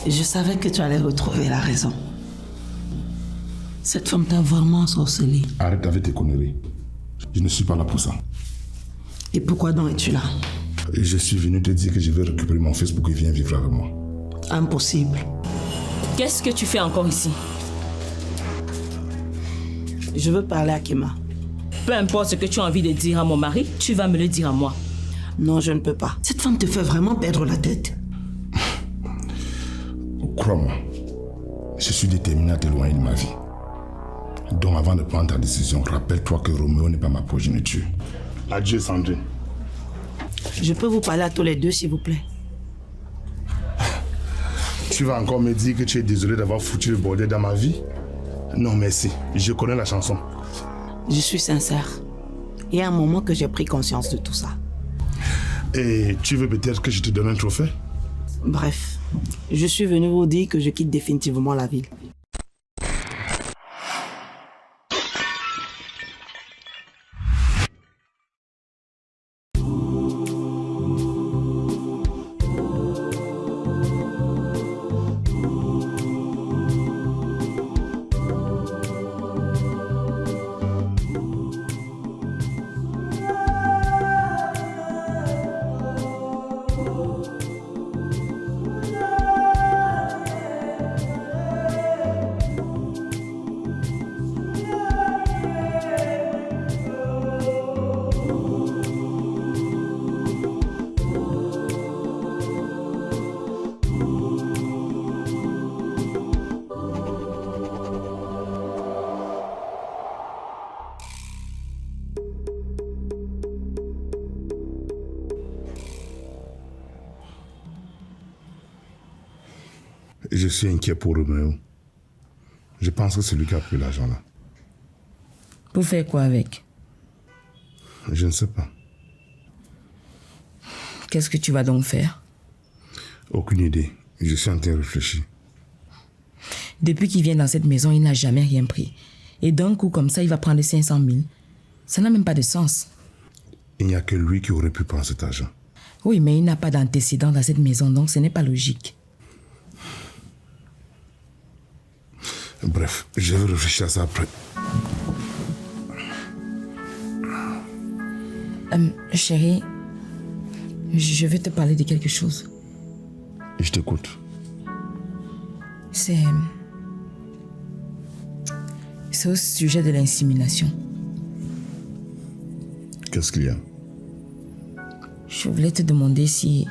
Je savais que tu allais retrouver la raison. Cette femme t'a vraiment ensorcelé. Arrête avec tes conneries. Je ne suis pas là pour ça. Et pourquoi donc es-tu là? Je suis venu te dire que je vais récupérer mon fils pour qu'il vienne vivre avec moi. Impossible. Qu'est-ce que tu fais encore ici? Je veux parler à Kema. Peu importe ce que tu as envie de dire à mon mari, tu vas me le dire à moi. Non, je ne peux pas. Cette femme te fait vraiment perdre la tête. Crois-moi, je suis déterminé à t'éloigner de ma vie. Donc avant de prendre ta décision, rappelle-toi que Roméo n'est pas ma progéniture. Adieu, Sandrine. Je peux vous parler à tous les deux, s'il vous plaît. Tu vas encore me dire que tu es désolé d'avoir foutu le bordel dans ma vie? Non, merci. Je connais la chanson. Je suis sincère. Il y a un moment que j'ai pris conscience de tout ça. Et tu veux peut-être que je te donne un trophée? Bref, je suis venu vous dire que je quitte définitivement la ville. Je suis inquiet pour Roméo. Je pense que c'est lui qui a pris l'argent là. Pour faire quoi avec? Je ne sais pas. Qu'est-ce que tu vas donc faire? Aucune idée. Je suis en train de réfléchir. Depuis qu'il vient dans cette maison, il n'a jamais rien pris. Et d'un coup comme ça, il va prendre 500 000. Ça n'a même pas de sens. Il n'y a que lui qui aurait pu prendre cet argent. Oui, mais il n'a pas d'antécédent dans cette maison, donc ce n'est pas logique. Bref, je vais réfléchir à ça après. Chérie, je vais te parler de quelque chose. Je t'écoute. C'est au sujet de l'insémination. Qu'est-ce qu'il y a? Je voulais te demander si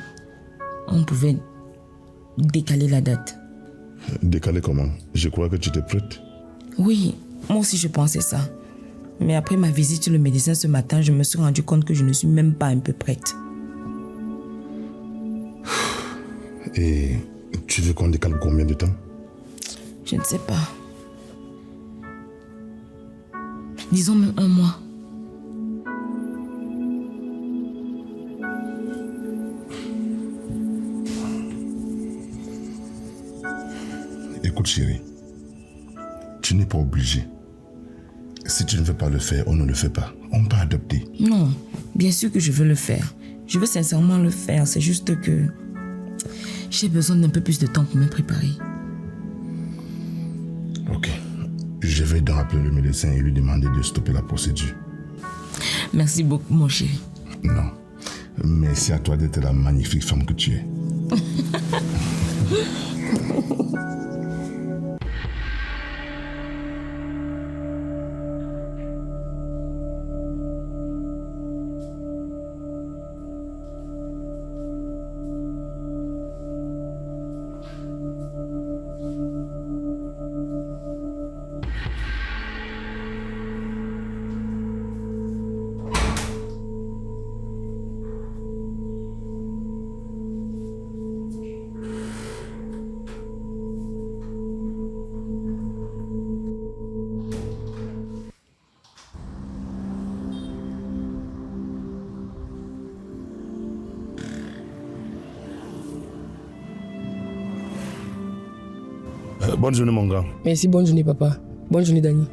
on pouvait décaler la date. Décaler comment? Je crois que tu étais prête. Oui, moi aussi je pensais ça. Mais après ma visite chez le médecin ce matin, je me suis rendu compte que je ne suis même pas un peu prête. Et tu veux qu'on décale combien de temps? Je ne sais pas. Disons même 1 mois. Écoute chérie, tu n'es pas obligé. Si tu ne veux pas le faire, on ne le fait pas. On peut adopter. Non, bien sûr que je veux le faire. Je veux sincèrement le faire. C'est juste que j'ai besoin d'un peu plus de temps pour me préparer. Ok. Je vais donc appeler le médecin et lui demander de stopper la procédure. Merci beaucoup, mon chéri. Non. Merci à toi d'être la magnifique femme que tu es. Bonne journée, mon gars. Merci, bonne journée, papa. Bonne journée, Dani.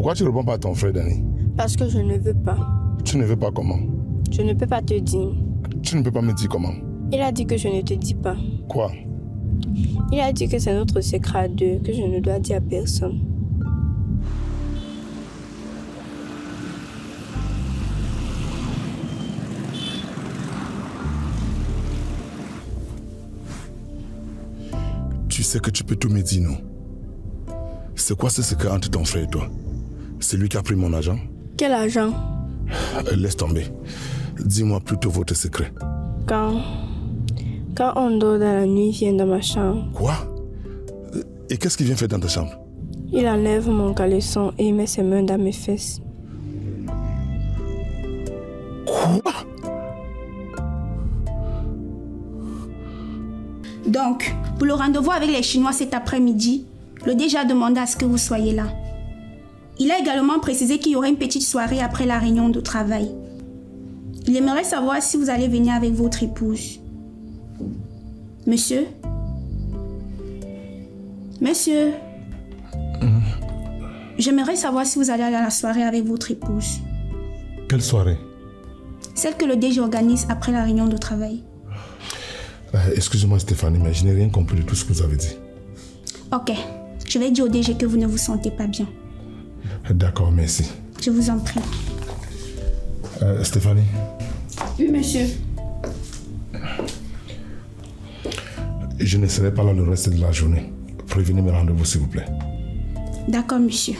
Pourquoi tu ne réponds pas à ton frère, Danny? Parce que je ne veux pas. Tu ne veux pas comment? Je ne peux pas te dire. Tu ne peux pas me dire comment? Il a dit que je ne te dis pas. Quoi? Il a dit que c'est notre secret à deux, que je ne dois dire à personne. Tu sais que tu peux tout me dire, non? C'est quoi ce secret entre ton frère et toi? C'est lui qui a pris mon argent? Quel argent? Laisse tomber. Dis-moi plutôt votre secret. Quand on dort dans la nuit, il vient dans ma chambre. Quoi? Et qu'est-ce qu'il vient faire dans ta chambre? Il enlève mon caleçon et il met ses mains dans mes fesses. Quoi? Donc, pour le rendez-vous avec les Chinois cet après-midi, le DG a demandé à ce que vous soyez là. Il a également précisé qu'il y aurait une petite soirée après la réunion de travail. Il aimerait savoir si vous allez venir avec votre épouse. Monsieur? Monsieur? J'aimerais savoir si vous allez aller à la soirée avec votre épouse. Quelle soirée? Celle que le DG organise après la réunion de travail. Excusez-moi Stéphanie, mais je n'ai rien compris de tout ce que vous avez dit. Ok, je vais dire au DG que vous ne vous sentez pas bien. D'accord, merci. Je vous en prie. Stéphanie? Oui, monsieur. Je ne serai pas là le reste de la journée. Prévenez mes rendez-vous, s'il vous plaît. D'accord, monsieur.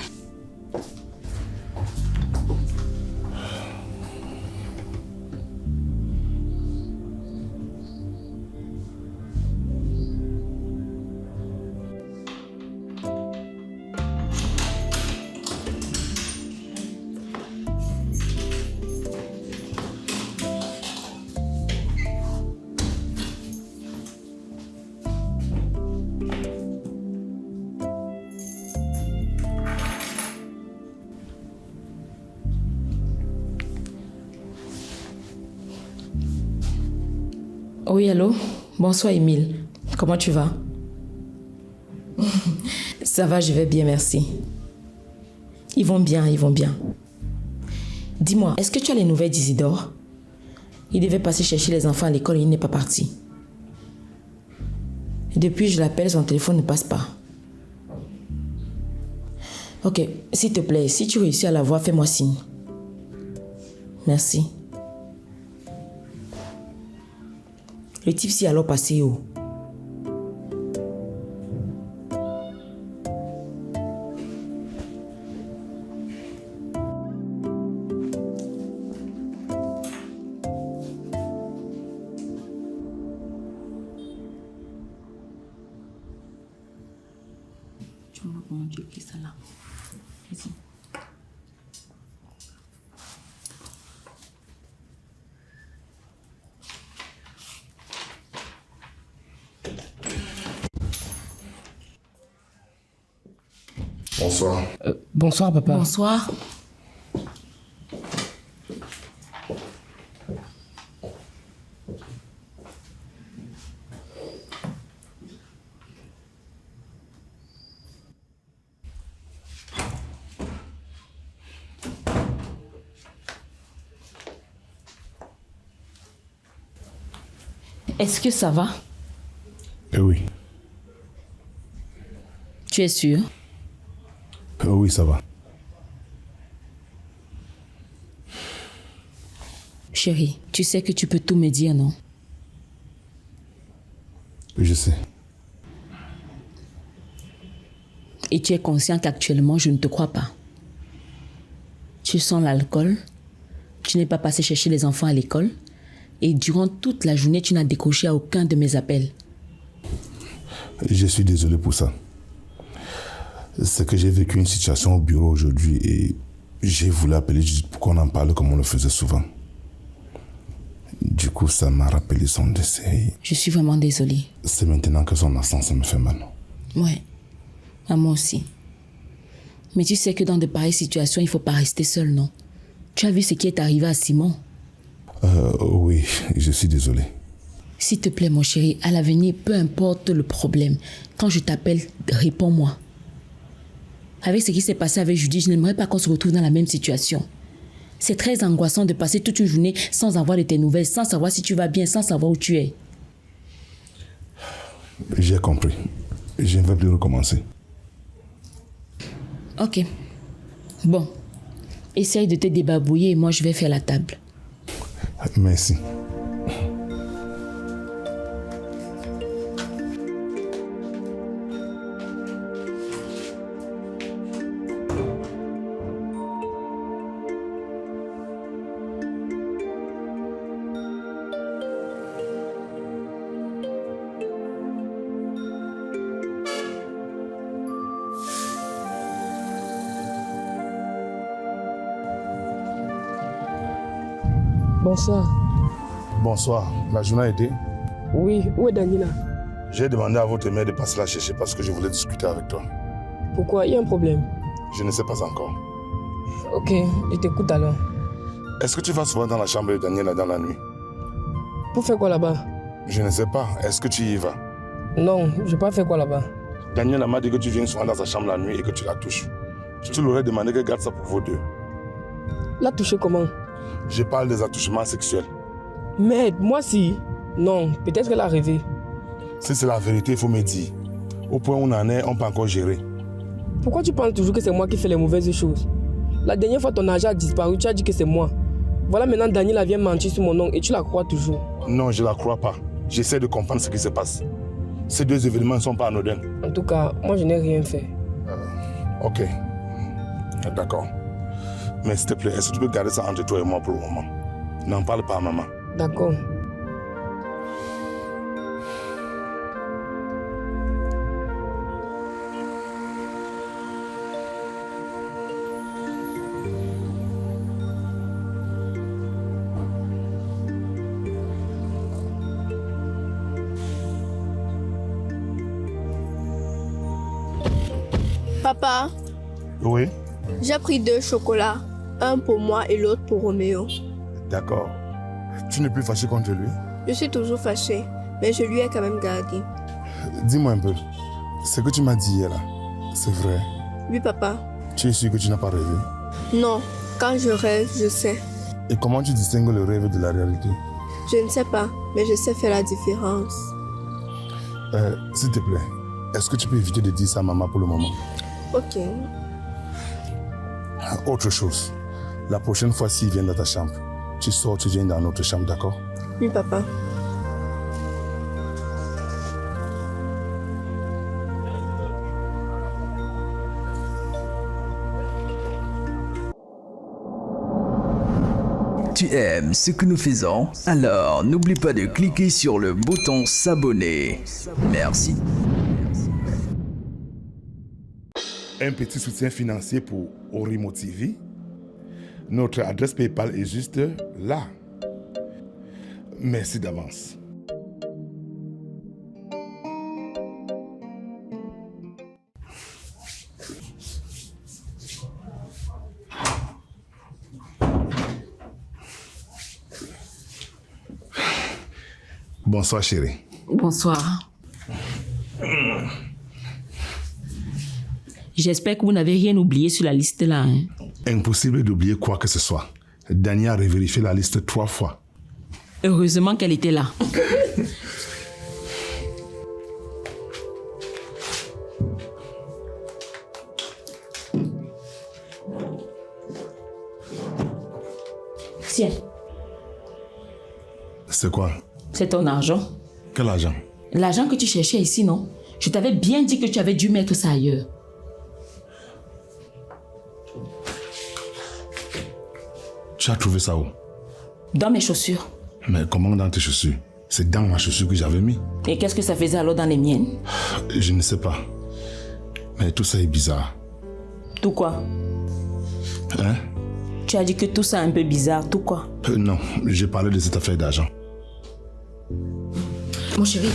Oui, allô? Bonsoir, Émile. Comment tu vas? Ça va, je vais bien, merci. Ils vont bien, ils vont bien. Dis-moi, est-ce que tu as les nouvelles d'Isidore? Il devait passer chercher les enfants à l'école et il n'est pas parti. Depuis, je l'appelle, son téléphone ne passe pas. Ok, s'il te plaît, si tu réussis à la voir, fais-moi signe. Merci. Le type s'y est alors passé où? Tu vois comment tu écris ça là? Vas-y. Bonsoir. Bonsoir, papa. Bonsoir. Est-ce que ça va? Oui. Tu es sûr? Oui, ça va. Chérie, tu sais que tu peux tout me dire, non? Je sais. Et tu es conscient qu'actuellement, je ne te crois pas. Tu sens l'alcool, tu n'es pas passé chercher les enfants à l'école, et durant toute la journée, tu n'as décroché à aucun de mes appels. Je suis désolé pour ça. C'est que j'ai vécu une situation au bureau aujourd'hui et j'ai voulu appeler juste pour qu'on en parle comme on le faisait souvent. Du coup, ça m'a rappelé son décès. Je suis vraiment désolée. C'est maintenant que son absence me fait mal. Ouais, à moi aussi. Mais tu sais que dans de pareilles situations, il ne faut pas rester seul, non? Tu as vu ce qui est arrivé à Simon? Oui, je suis désolé. S'il te plaît, mon chéri, à l'avenir, peu importe le problème, quand je t'appelle, réponds-moi. Avec ce qui s'est passé avec Judy, je n'aimerais pas qu'on se retrouve dans la même situation. C'est très angoissant de passer toute une journée sans avoir de tes nouvelles, sans savoir si tu vas bien, sans savoir où tu es. J'ai compris. Je ne vais plus recommencer. Ok. Bon. Essaye de te débarbouiller et moi je vais faire la table. Merci. Bonsoir. Bonsoir. La journée a été? Oui, où est Daniela? J'ai demandé à votre mère de passer la chercher parce que je voulais discuter avec toi. Pourquoi? Il y a un problème? Je ne sais pas encore. Ok, je t'écoute alors. Est-ce que tu vas souvent dans la chambre de Daniela dans la nuit? Pour faire quoi là-bas? Je ne sais pas. Est-ce que tu y vas? Non, je vais pas faire quoi là-bas. Daniela m'a dit que tu viens souvent dans sa chambre la nuit et que tu la touches. Tu leur aurais demandé qu'elle garde ça pour vous deux. La toucher comment? Je parle des attouchements sexuels. Merde, moi si. Non, peut-être qu'elle a rêvé. Si c'est la vérité, il faut me dire. Au point où on en est, on peut encore gérer. Pourquoi tu penses toujours que c'est moi qui fais les mauvaises choses? La dernière fois ton argent a disparu, tu as dit que c'est moi. Voilà maintenant Daniela vient mentir sur mon nom et tu la crois toujours. Non, je la crois pas. J'essaie de comprendre ce qui se passe. Ces deux événements ne sont pas anodins. En tout cas, moi je n'ai rien fait. Ok. D'accord. Mais s'il te plaît, est-ce que tu peux garder ça entre toi et moi pour le moment? N'en parle pas à maman. D'accord. Papa, Oui? j'ai pris 2 chocolats. Un pour moi et l'autre pour Roméo. D'accord. Tu n'es plus fâché contre lui? Je suis toujours fâchée, mais je lui ai quand même gardé. Dis-moi un peu. Ce que tu m'as dit hier là, c'est vrai? Oui, papa. Tu es sûr que tu n'as pas rêvé? Non, quand je rêve, je sais. Et comment tu distingues le rêve de la réalité? Je ne sais pas, mais je sais faire la différence. S'il te plaît, est-ce que tu peux éviter de dire ça à maman pour le moment? Ok. Autre chose. La prochaine fois s'il vient dans ta chambre, tu sors, tu viens dans notre chambre, d'accord? Oui, papa. Tu aimes ce que nous faisons? Alors n'oublie pas de cliquer sur le bouton s'abonner. Merci. Un petit soutien financier pour Orimo TV. Notre adresse PayPal est juste là. Merci d'avance. Bonsoir chérie. Bonsoir. J'espère que vous n'avez rien oublié sur la liste là. Hein? Impossible d'oublier quoi que ce soit. Dani a revérifié la liste 3 fois. Heureusement qu'elle était là. Tiens. C'est quoi? C'est ton argent. Quel argent? L'argent que tu cherchais ici, non? Je t'avais bien dit que tu avais dû mettre ça ailleurs. Tu as trouvé ça où? Dans mes chaussures. Mais comment dans tes chaussures? C'est dans ma chaussure que j'avais mis. Et qu'est-ce que ça faisait alors dans les miennes? Je ne sais pas. Mais tout ça est bizarre. Tout quoi? Hein? Tu as dit que tout ça est un peu bizarre. Tout quoi? Non, j'ai parlé de cette affaire d'argent. Mon chéri,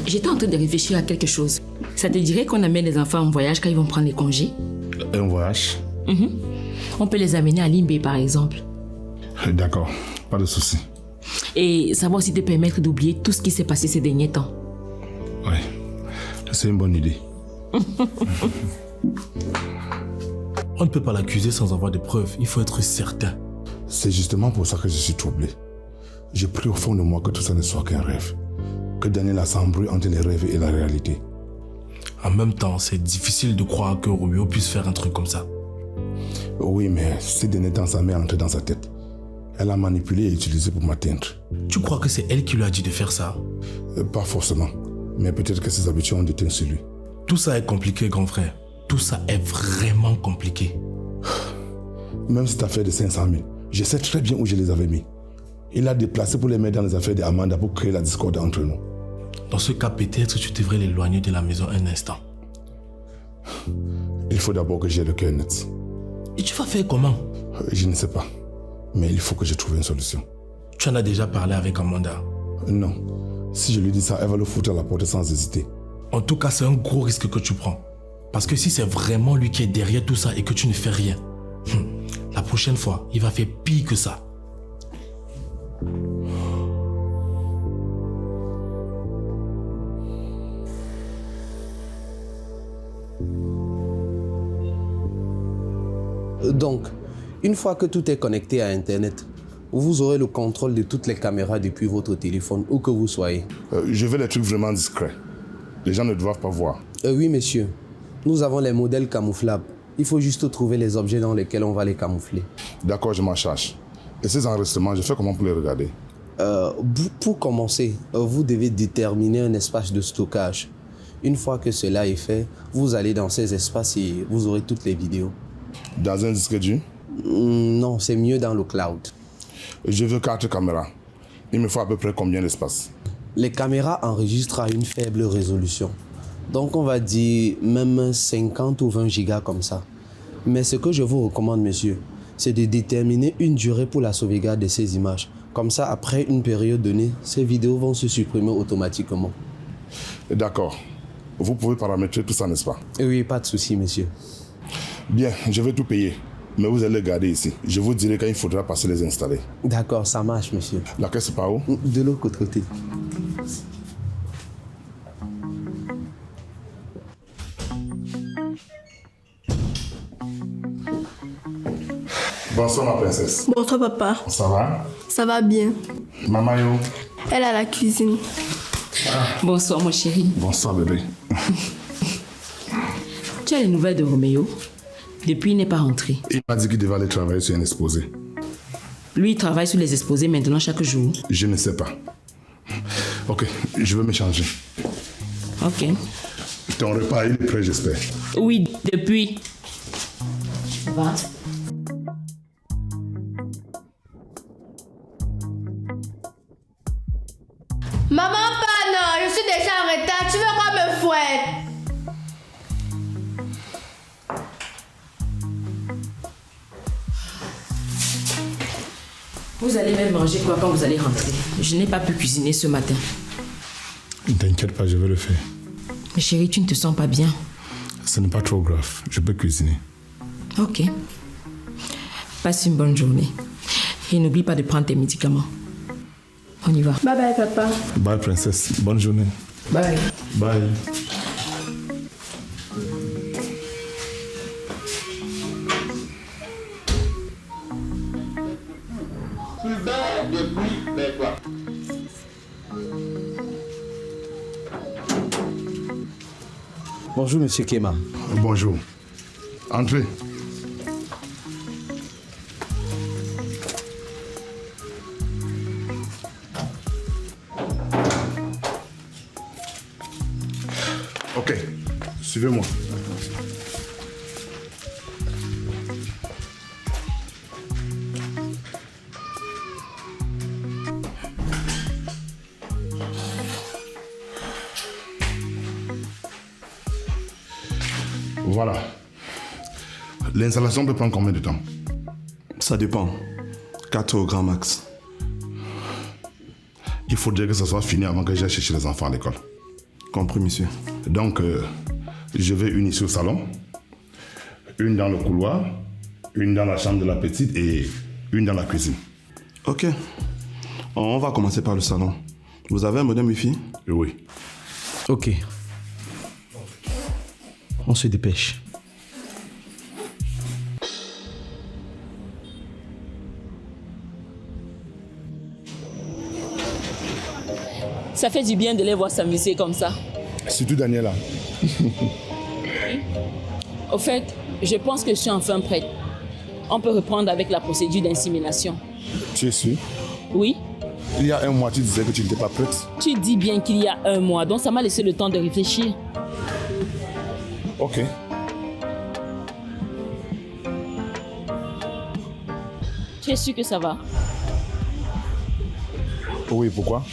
j'étais en train de réfléchir à quelque chose. Ça te dirait qu'on amène les enfants en voyage quand ils vont prendre les congés? Un voyage? On peut les amener à Limbe, par exemple. D'accord, pas de souci. Et ça va aussi te permettre d'oublier tout ce qui s'est passé ces derniers temps. Oui, c'est une bonne idée. On ne peut pas l'accuser sans avoir des preuves. Il faut être certain. C'est justement pour ça que je suis troublé. Je prie au fond de moi que tout ça ne soit qu'un rêve. Que Daniela s'embrouille entre les rêves et la réalité. En même temps, c'est difficile de croire que Roméo puisse faire un truc comme ça. Oui, mais c'est donné dans sa main, entré dans sa tête. Elle a manipulé et utilisé pour m'atteindre. Tu crois que c'est elle qui lui a dit de faire ça? Pas forcément. Mais peut-être que ses habitudes ont déteint sur lui. Tout ça est compliqué, grand frère. Tout ça est vraiment compliqué. Même cette affaire de 500 000, je sais très bien où je les avais mis. Il l'a déplacé pour les mettre dans les affaires d'Amanda pour créer la discorde entre nous. Dans ce cas, peut-être tu devrais l'éloigner de la maison un instant. Il faut d'abord que j'ai le cœur net. Et tu vas faire comment? Je ne sais pas. Mais il faut que je trouve une solution. Tu en as déjà parlé avec Amanda? Non. Si je lui dis ça, elle va le foutre à la porte sans hésiter. En tout cas, c'est un gros risque que tu prends. Parce que si c'est vraiment lui qui est derrière tout ça et que tu ne fais rien, la prochaine fois, il va faire pire que ça. Donc, une fois que tout est connecté à Internet, vous aurez le contrôle de toutes les caméras depuis votre téléphone, où que vous soyez. Je veux les trucs vraiment discrets. Les gens ne doivent pas voir. Oui, monsieur. Nous avons les modèles camouflables. Il faut juste trouver les objets dans lesquels on va les camoufler. D'accord, je m'en charge. Et ces enregistrements, je fais comment pour les regarder? Pour commencer, vous devez déterminer un espace de stockage. Une fois que cela est fait, vous allez dans ces espaces et vous aurez toutes les vidéos. Dans un disque dur? Non, c'est mieux dans le cloud. Je veux 4 caméras. Il me faut à peu près combien d'espace? Les caméras enregistrent à une faible résolution. Donc on va dire même 50 ou 20 gigas comme ça. Mais ce que je vous recommande, monsieur, c'est de déterminer une durée pour la sauvegarde de ces images. Comme ça, après une période donnée, ces vidéos vont se supprimer automatiquement. D'accord. Vous pouvez paramétrer tout ça, n'est-ce pas? Oui, pas de souci, monsieur. Bien, je vais tout payer. Mais vous allez les garder ici. Je vous dirai quand il faudra passer les installer. D'accord, ça marche, monsieur. La caisse est par où? De l'autre côté. Bonsoir, ma princesse. Bonsoir, papa. Ça va? Ça va bien. Maman, yo. Elle a la cuisine. Bonsoir, mon chéri. Bonsoir, bébé. Tu as les nouvelles de Roméo? Depuis, il n'est pas rentré. Il m'a dit qu'il devait aller travailler sur un exposé. Lui, il travaille sur les exposés maintenant chaque jour. Je ne sais pas. Ok, je vais me changer. Ok. Ton repas, il est prêt, j'espère. Oui, depuis. Va. Maman, pas non, je suis déjà en retard. Tu veux qu'on me fouette? Vous allez même manger quoi quand vous allez rentrer? Je n'ai pas pu cuisiner ce matin. Ne t'inquiète pas, je vais le faire. Mais chérie, tu ne te sens pas bien. Ce n'est pas trop grave, je peux cuisiner. Ok. Passe une bonne journée. Et n'oublie pas de prendre tes médicaments. On y va. Bye bye, papa. Bye, princesse. Bonne journée. Bye. Bye. Bonjour, monsieur Kema. Bonjour. Entrez. Ok, suivez-moi. Voilà. L'installation peut prendre combien de temps? Ça dépend. 4 au grand max. Il faudrait que ça soit fini avant que j'aille chercher les enfants à l'école. Compris, monsieur. Donc, je vais une ici au salon, une dans le couloir, une dans la chambre de la petite et une dans la cuisine. Ok. On va commencer par le salon. Vous avez un modem Wi-Fi? Oui. Ok. On se dépêche. Ça fait du bien de les voir s'amuser comme ça. Surtout Daniela. Au fait, je pense que je suis enfin prête. On peut reprendre avec la procédure d'insémination. Tu es sûr? Oui? Il y a un mois, tu disais que tu n'étais pas prête. Tu dis bien qu'il y a un mois, donc ça m'a laissé le temps de réfléchir. Ok. Tu es sûr que ça va? Oui, pourquoi?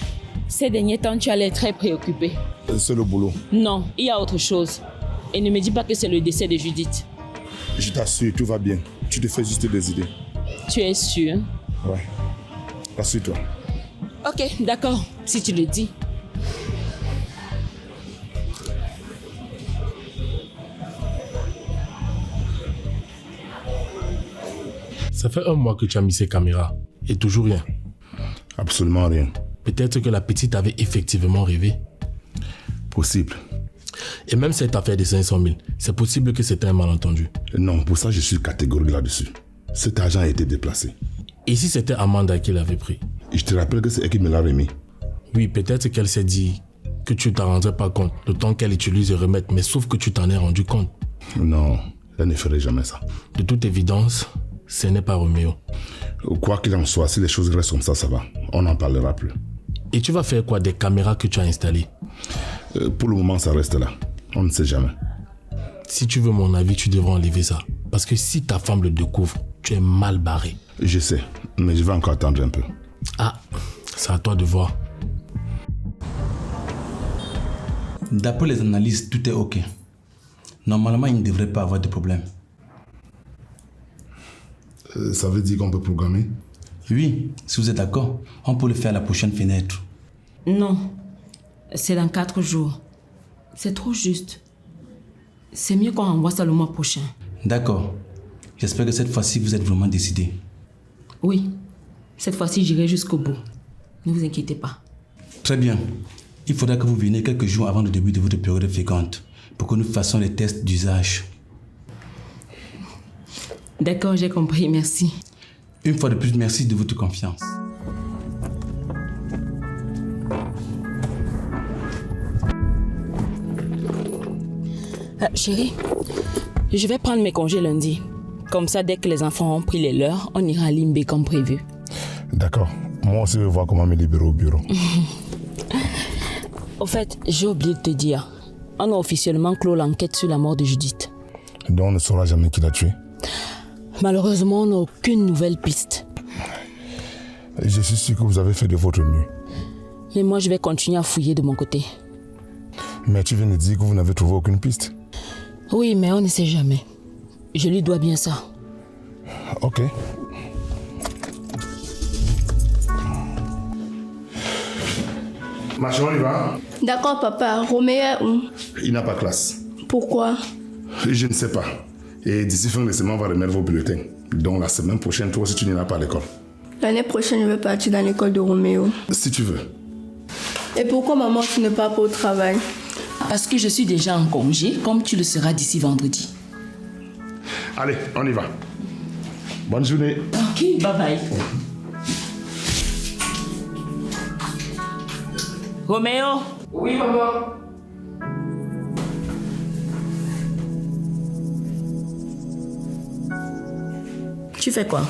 Ces derniers temps, tu as l'air très préoccupé. C'est le boulot. Non, il y a autre chose. Et ne me dis pas que c'est le décès de Judith. Je t'assure, tout va bien. Tu te fais juste des idées. Tu es sûr? Ouais. Rassure-toi. Ok, d'accord, si tu le dis. Ça fait un mois que tu as mis ces caméras et toujours rien. Absolument rien. Peut-être que la petite avait effectivement rêvé. Possible. Et même cette affaire de 500 000, c'est possible que c'était un malentendu. Non, pour ça je suis catégorique là-dessus. Cet argent a été déplacé. Et si c'était Amanda qui l'avait pris? Je te rappelle que c'est elle qui me l'a remis. Oui, peut-être qu'elle s'est dit que tu t'en rendrais pas compte le temps qu'elle utilise le remède, mais sauf que tu t'en es rendu compte. Non, elle ne ferait jamais ça. De toute évidence, ce n'est pas Roméo. Quoi qu'il en soit, si les choses restent comme ça va. On n'en parlera plus. Et tu vas faire quoi des caméras que tu as installées? Pour le moment, ça reste là. On ne sait jamais. Si tu veux mon avis, tu devrais enlever ça. Parce que si ta femme le découvre, tu es mal barré. Je sais, mais je vais encore attendre un peu. Ah, c'est à toi de voir. D'après les analyses, tout est OK. Normalement, il ne devrait pas avoir de problème. Ça veut dire qu'on peut programmer? Oui, si vous êtes d'accord, on peut le faire à la prochaine fenêtre. Non, c'est dans 4 jours. C'est trop juste. C'est mieux qu'on renvoie ça le mois prochain. D'accord. J'espère que cette fois-ci, vous êtes vraiment décidé. Oui, cette fois-ci, j'irai jusqu'au bout. Ne vous inquiétez pas. Très bien. Il faudra que vous veniez quelques jours avant le début de votre période féconde pour que nous fassions les tests d'usage. D'accord, j'ai compris, merci. Une fois de plus, merci de votre confiance. Chérie, je vais prendre mes congés lundi. Comme ça, dès que les enfants ont pris les leurs, on ira à Limbé comme prévu. D'accord. Moi aussi, je vais voir comment me libérer au bureau. Au fait, j'ai oublié de te dire. On a officiellement clos l'enquête sur la mort de Judith. Donc on ne saura jamais qui l'a tué. Malheureusement, on n'a aucune nouvelle piste. Je suis sûr que vous avez fait de votre mieux. Mais moi, je vais continuer à fouiller de mon côté. Mais tu viens de dire que vous n'avez trouvé aucune piste. Oui, mais on ne sait jamais. Je lui dois bien ça. Ok. Machin, on y va? D'accord, papa. Roméo est où? Il n'a pas classe. Pourquoi? Je ne sais pas. Et d'ici fin de semaine, on va remettre vos bulletins. Donc la semaine prochaine, toi aussi, tu n'iras pas à l'école. L'année prochaine, je vais partir dans l'école de Roméo. Si tu veux. Et pourquoi maman, tu ne pars pas au travail? Parce que je suis déjà en congé, comme tu le seras d'ici vendredi. Allez, on y va. Bonne journée. Ok, bye bye. Roméo? Oui, maman. Tu fais quoi?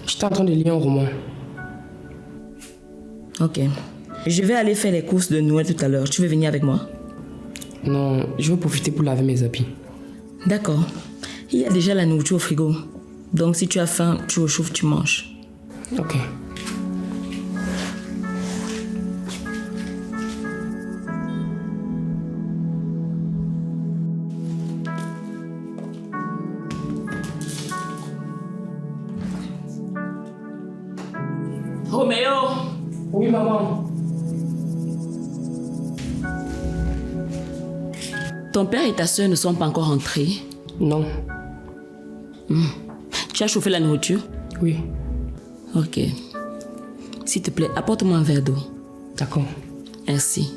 J'étais en train de lire un roman. Ok. Je vais aller faire les courses de Noël tout à l'heure. Tu veux venir avec moi? Non, je vais profiter pour laver mes habits. D'accord. Il y a déjà la nourriture au frigo. Donc si tu as faim, tu réchauffes, tu manges. Ok. Roméo? Oui, maman. Ton père et ta soeur ne sont pas encore rentrés? Non. Tu as chauffé la nourriture? Oui. Ok. S'il te plaît, apporte-moi un verre d'eau. D'accord. Merci.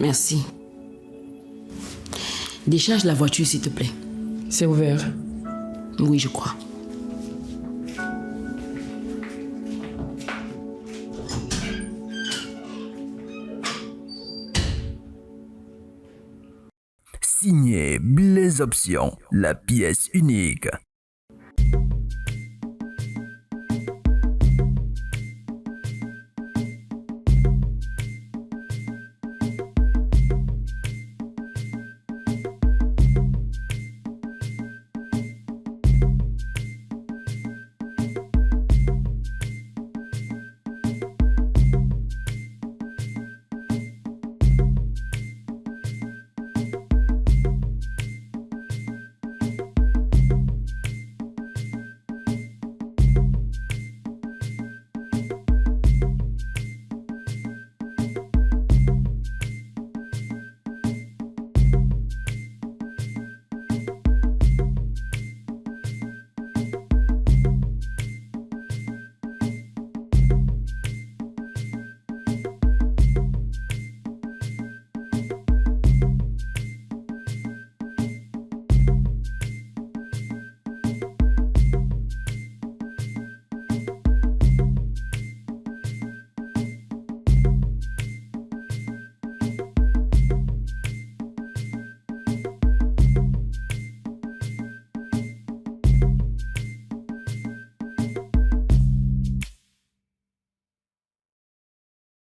Merci. Décharge la voiture, s'il te plaît. C'est ouvert. Oui, je crois. Signé Blaise Option, la pièce unique.